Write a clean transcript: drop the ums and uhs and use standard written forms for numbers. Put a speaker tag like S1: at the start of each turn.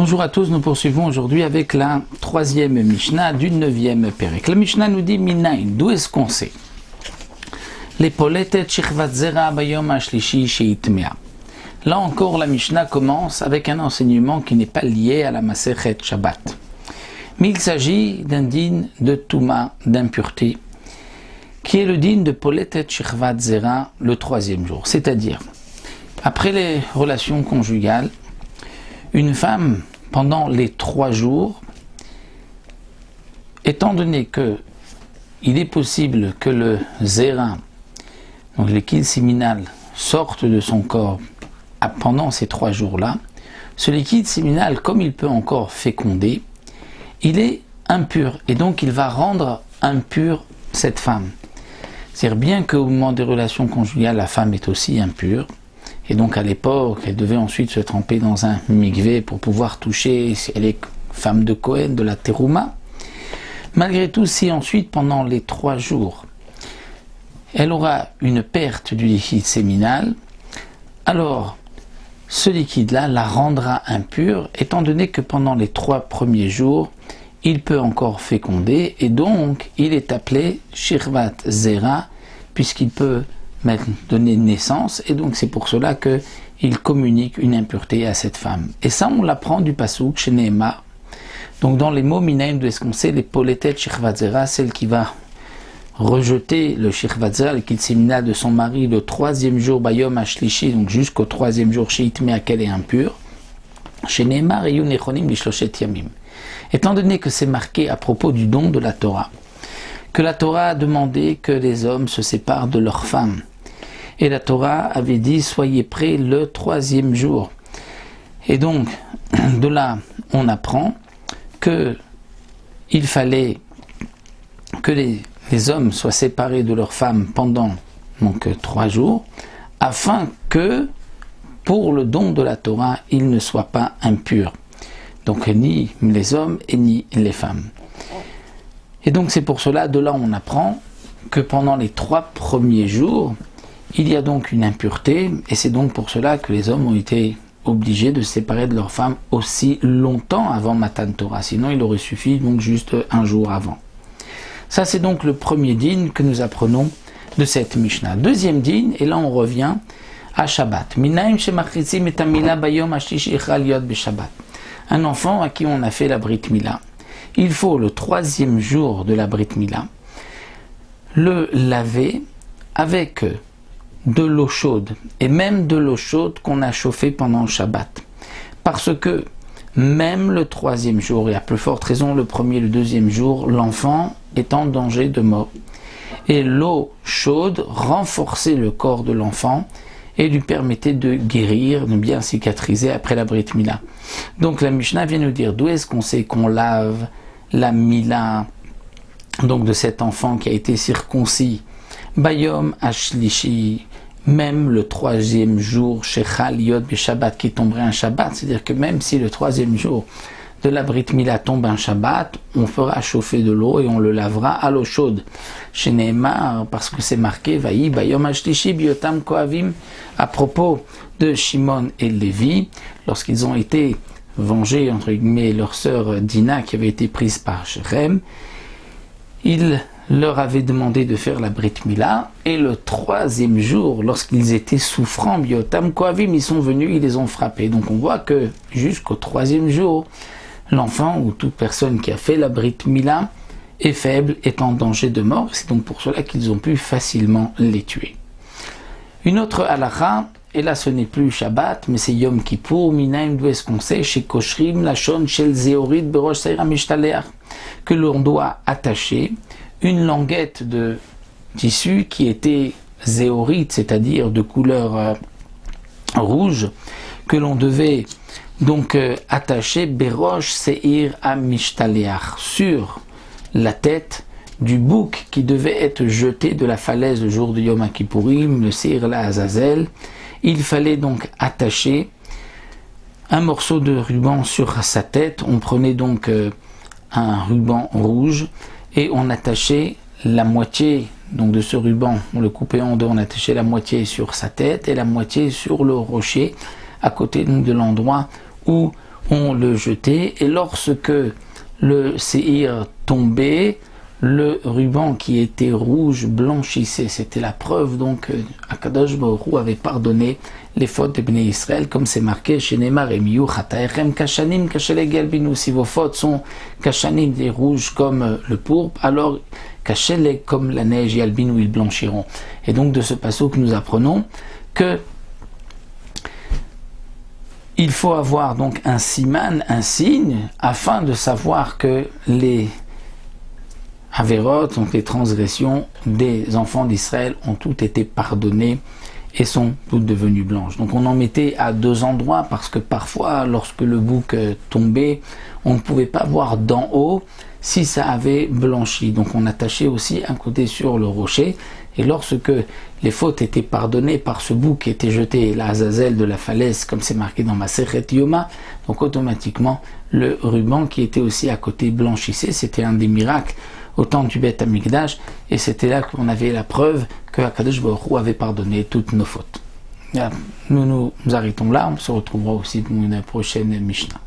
S1: Bonjour à tous, nous poursuivons aujourd'hui avec la troisième Mishnah du 9e Pérec. La Mishnah nous dit Minain, d'où est-ce qu'on sait? Les poletet shirvat zera bayom ashlishi sheitmea. Là encore, la Mishnah commence avec un enseignement qui n'est pas lié à la Masechet Shabbat. Mais il s'agit d'un din de Touma, d'impureté, qui est le din de poletet shirvat zera le troisième jour. C'est-à-dire, après les relations conjugales, une femme, pendant les 3 jours, étant donné que il est possible que le zérin, donc le liquide séminal, sorte de son corps pendant ces 3 jours-là, ce liquide séminal, comme il peut encore féconder, il est impur et donc il va rendre impure cette femme. C'est-à-dire bien qu'au moment des relations conjugales, la femme est aussi impure, et donc à l'époque, elle devait ensuite se tremper dans un mikvé pour pouvoir toucher, si elle est femme de Kohen, de la terouma. Malgré tout, si ensuite, pendant les 3 jours, elle aura une perte du liquide séminal, alors ce liquide-là la rendra impure, étant donné que pendant les 3 premiers jours, il peut encore féconder, et donc il est appelé Shirvat Zera, puisqu'il peut donner naissance, et donc c'est pour cela qu'il communique une impureté à cette femme. Et ça, on l'apprend du pasouk chez Nehemar. Donc dans les mots minaim, de ce qu'on sait, les poletet shirvat zera, celle qui va rejeter le shirvat zera, le liquide séminal de son mari, le 3e jour, bayom ashlishi, donc jusqu'au 3e jour, chez Itmea, qu'elle est impure, chez Nehemar, et yunechonim lishloshet yamim. Étant donné que c'est marqué à propos du don de la Torah, que la Torah a demandé que les hommes se séparent de leurs femmes. Et la Torah avait dit, soyez prêts le 3e jour. Et donc, de là, on apprend qu'il fallait que les hommes soient séparés de leurs femmes pendant 3 jours, afin que, pour le don de la Torah, ils ne soient pas impurs. Donc, ni les hommes et ni les femmes. Et donc c'est pour cela, de là on apprend que pendant les 3 premiers jours, il y a donc une impureté, et c'est donc pour cela que les hommes ont été obligés de se séparer de leurs femmes aussi longtemps avant Matan Torah, sinon il aurait suffi donc juste 1 jour avant. Ça c'est donc le premier din que nous apprenons de cette Mishnah. Deuxième din, et là on revient à Shabbat. Un enfant à qui on a fait la Brit Mila, il faut le 3e jour de la Brit Mila le laver avec de l'eau chaude, et même de l'eau chaude qu'on a chauffée pendant le Shabbat. Parce que même le 3e jour, et à plus forte raison le 1er et le 2e jour, l'enfant est en danger de mort. Et l'eau chaude renforçait le corps de l'enfant et lui permettait de guérir, de bien cicatriser après la Brit Mila. Donc la Mishnah vient nous dire d'où est-ce qu'on sait qu'on lave la Mila, donc de cet enfant qui a été circoncis, Bayom Ashlishi, même le 3e jour, Shechal Yod Shabbat, qui tomberait un Shabbat, c'est-à-dire que même si le 3e jour de la Brit Mila tombe un Shabbat, on fera chauffer de l'eau et on le lavera à l'eau chaude. Chez Nehemar, parce que c'est marqué, Vaï Bayom Ashlishi Biotam Koavim, à propos de Shimon et Lévi, lorsqu'ils ont été venger, entre guillemets, leur sœur Dina qui avait été prise par Shrem, il leur avait demandé de faire la Brit Mila, et le 3e jour, lorsqu'ils étaient souffrants, Biotam Koavim, ils sont venus, ils les ont frappés. Donc on voit que jusqu'au 3e jour, l'enfant ou toute personne qui a fait la Brit Mila est faible, est en danger de mort. C'est donc pour cela qu'ils ont pu facilement les tuer. Une autre halakha, et là ce n'est plus Shabbat, mais c'est Yom Kippour, Minaim, d'où est-ce qu'on sait, chez Koshrim, Lachon, Shel Zeorit, Berosh Seira Mishtaleach, que l'on doit attacher une languette de tissu qui était zéorite, c'est-à-dire de couleur rouge, que l'on devait donc attacher Berosh Seir Mishtaleach, sur la tête du bouc qui devait être jeté de la falaise le jour de Yom Kippourim, le Seir la Azazel. Il fallait donc attacher un morceau de ruban sur sa tête. On prenait donc un ruban rouge et on attachait la moitié donc de ce ruban, on le coupait en 2, on attachait la moitié sur sa tête et la moitié sur le rocher à côté donc de l'endroit où on le jetait, et lorsque le séhir tombait, le ruban qui était rouge blanchissait. C'était la preuve donc qu'Akadosh Baruch Hu avait pardonné les fautes de Bnei Israël, comme c'est marqué chez Neymar et Miyu Chataechem Kashanim Kashelegel Binu. Si vos fautes sont Kashanim, des rouges comme le pourpre, alors Kasheleg comme la neige, Yalbinu, ils blanchiront. Et donc de ce passage que nous apprenons que il faut avoir donc un siman, un signe, afin de savoir que les Averot, donc les transgressions des enfants d'Israël, ont toutes été pardonnées et sont toutes devenues blanches. Donc on en mettait à 2 endroits parce que parfois, lorsque le bouc tombait, on ne pouvait pas voir d'en haut si ça avait blanchi. Donc on attachait aussi un côté sur le rocher, et lorsque les fautes étaient pardonnées par ce bouc qui était jeté la Azazel de la falaise, comme c'est marqué dans Masechet Yoma, donc automatiquement le ruban qui était aussi à côté blanchissait. C'était un des miracles au temps du Beth Amikdash, et c'était là qu'on avait la preuve que Akadosh Baruch Hu avait pardonné toutes nos fautes. Nous arrêtons là, on se retrouvera aussi pour une prochaine Mishnah.